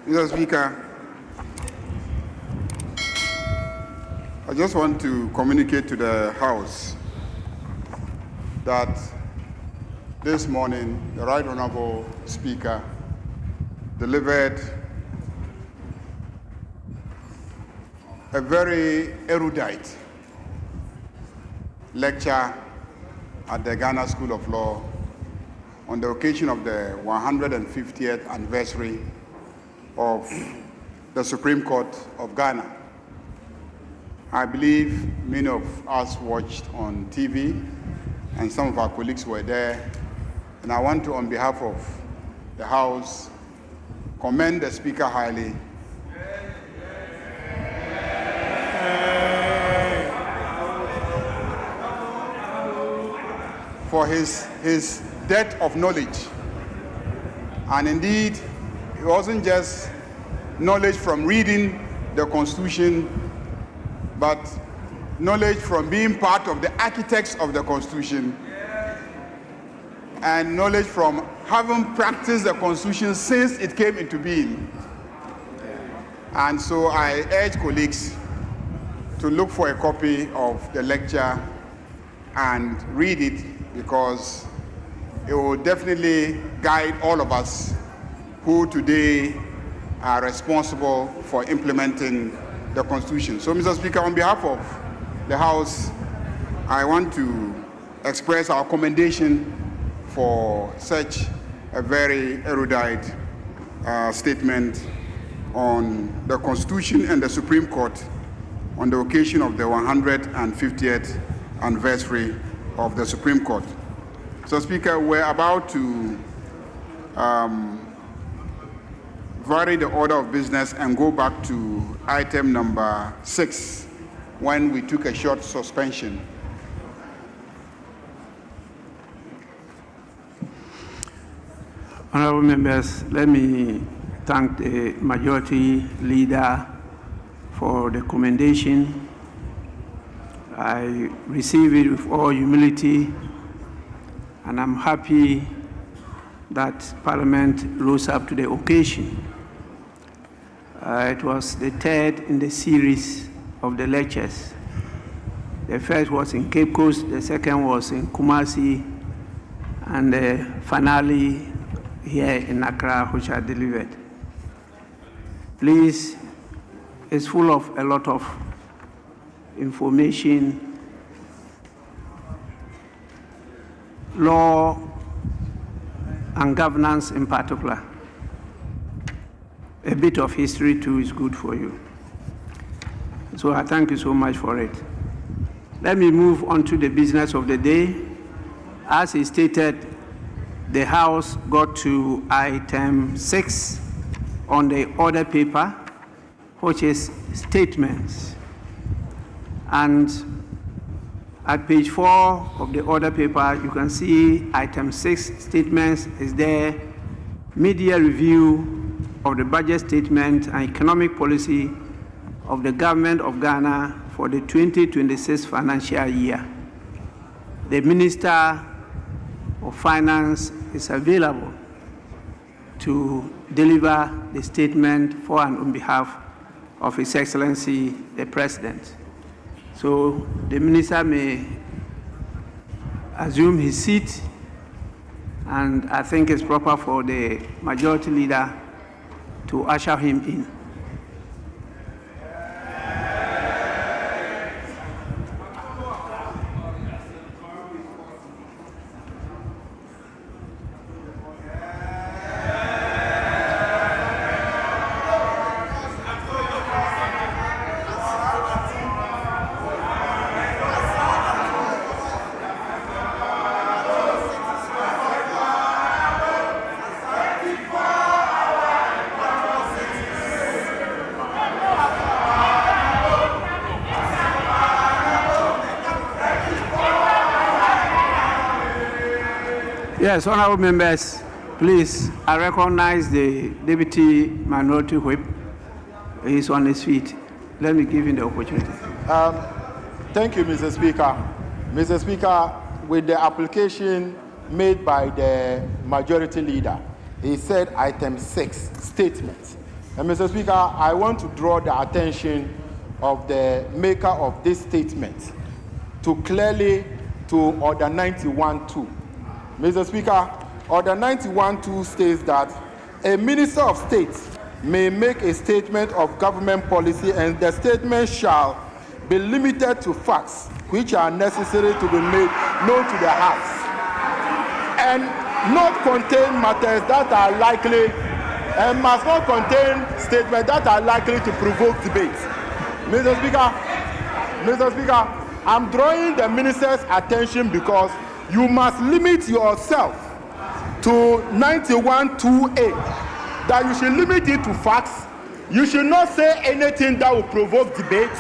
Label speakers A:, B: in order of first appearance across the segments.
A: Mr. Speaker, I just want to communicate to the House that this morning the Right Honourable Speaker delivered a very erudite lecture at the Ghana School of Law on the occasion of the 150th anniversary of the Supreme Court of Ghana. I believe many of us watched on TV and some of our colleagues were there. And I want to, on behalf of the House, commend the Speaker highly for his depth of knowledge. And indeed, it wasn't just knowledge from reading the Constitution, but knowledge from being part of the architects of the Constitution, and knowledge from having practiced the Constitution since it came into being. And so I urge colleagues to look for a copy of the lecture and read it, because it will definitely guide all of us who today are responsible for implementing the Constitution. So, Mr. Speaker, on behalf of the House, I want to express our commendation for such a very erudite statement on the Constitution and the Supreme Court on the occasion of the 150th anniversary of the Supreme Court. So, Speaker, we're about to vary the order of business and go back to item number 6, when we took a short suspension.
B: Honorable members, let me thank the Majority Leader for the commendation. I receive it with all humility, and I'm happy that Parliament rose up to the occasion. It was the third in the series of the lectures. The first was in Cape Coast, the second was in Kumasi, and the finale here in Accra, which I delivered. Please, it's full of a lot of information, law and governance in particular. A bit of history too is good for you. So I thank you so much for it. Let me move on to the business of the day. As he stated, the House got to item 6 on the order paper, which is statements. And at page 4 of the order paper, you can see item 6, statements, is there. Media review of the budget statement and economic policy of the government of Ghana for the 2026 financial year. The Minister of Finance is available to deliver the statement for and on behalf of His Excellency the President. So the Minister may assume his seat, and I think it's proper for the Majority Leader to usher him in. Yes, honorable members, please, I recognize the Deputy Minority Whip. He's on his feet. Let me give him the opportunity.
C: Thank you, Mr. Speaker. Mr. Speaker, with the application made by the Majority Leader, he said item 6, statements. And Mr. Speaker, I want to draw the attention of the maker of this statement to Order 91.2. Mr. Speaker, Order 91.2 states that a Minister of State may make a statement of government policy, and the statement shall be limited to facts which are necessary to be made known to the House, and not contain matters that are likely, and must not contain statements that are likely to provoke debate. Mr. Speaker, I'm drawing the minister's attention because you must limit yourself to 91.2a, that you should limit it to facts. You should not say anything that will provoke debate.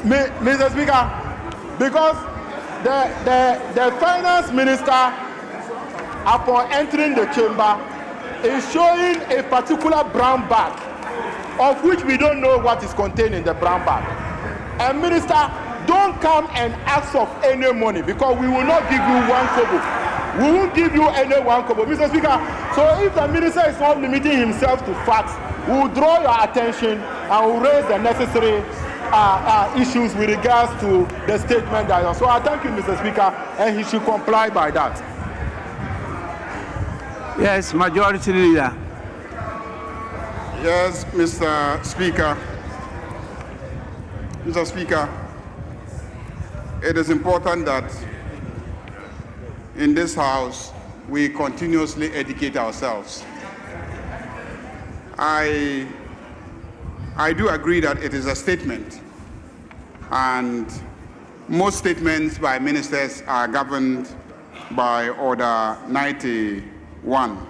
C: Mr. Speaker, because the finance minister, upon entering the chamber, is showing a particular brown bag, of which we don't know what is contained in the brown bag. And minister, don't come and ask of any money, because we will not give you 1 kobo. We won't give you any 1 kobo, Mr. Speaker. So if the minister is not limiting himself to facts, we will draw your attention and will raise the necessary issues with regards to the statement that. So I thank you, Mr. Speaker, and he should comply by that.
B: Yes, Majority Leader.
A: Yes, Mr. Speaker. Mr. Speaker, it is important that in this House we continuously educate ourselves. I do agree that it is a statement, and most statements by ministers are governed by Order 91.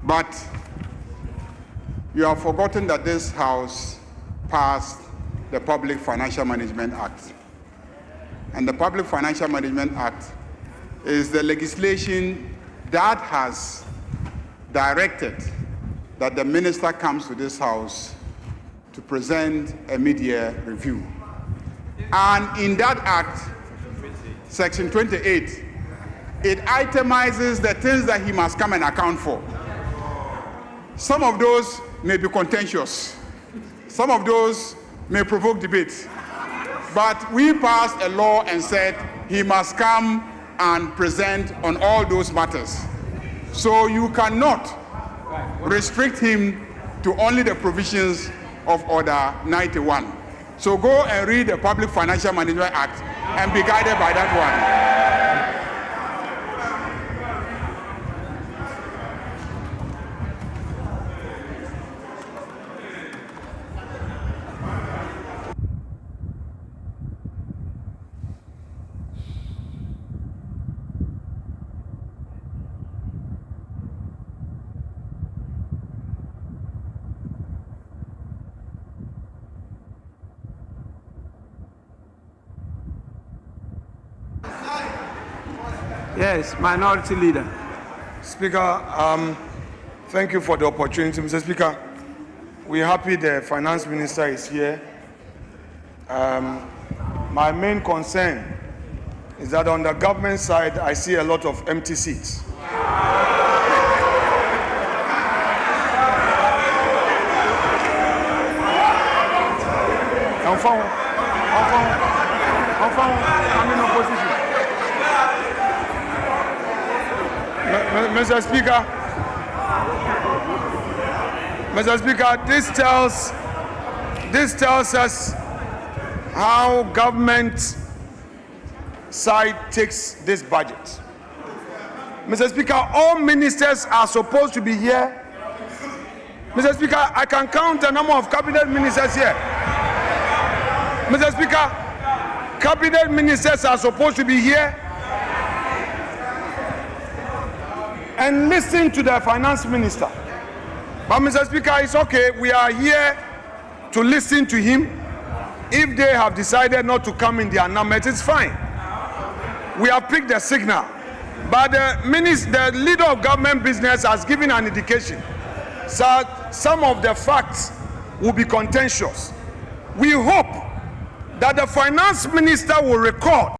A: But you have forgotten that this House passed the Public Financial Management Act. And the Public Financial Management Act is the legislation that has directed that the minister comes to this House to present a mid-year review. And in that act, Section 28, it itemizes the things that he must come and account for. Some of those may be contentious. Some of those may provoke debate. But we passed a law and said he must come and present on all those matters. So you cannot restrict him to only the provisions of Order 91. So go and read the Public Financial Management Act and be guided by that one.
B: Yes, Minority Leader.
D: Speaker, thank you for the opportunity. Mr. Speaker, we're happy the Finance Minister is here. My main concern is that on the government side, I see a lot of empty seats. I'm in opposition. Mr. Speaker, this tells us how government side takes this budget. Mr. Speaker, all ministers are supposed to be here. Mr. Speaker, I can count the number of cabinet ministers here. Mr. Speaker, cabinet ministers are supposed to be here and listen to the finance minister. But Mr. Speaker, it's okay. We are here to listen to him. If they have decided not to come in their numbers, it's fine. We have picked the signal. But the leader of government business has given an indication. So some of the facts will be contentious. We hope that the finance minister will record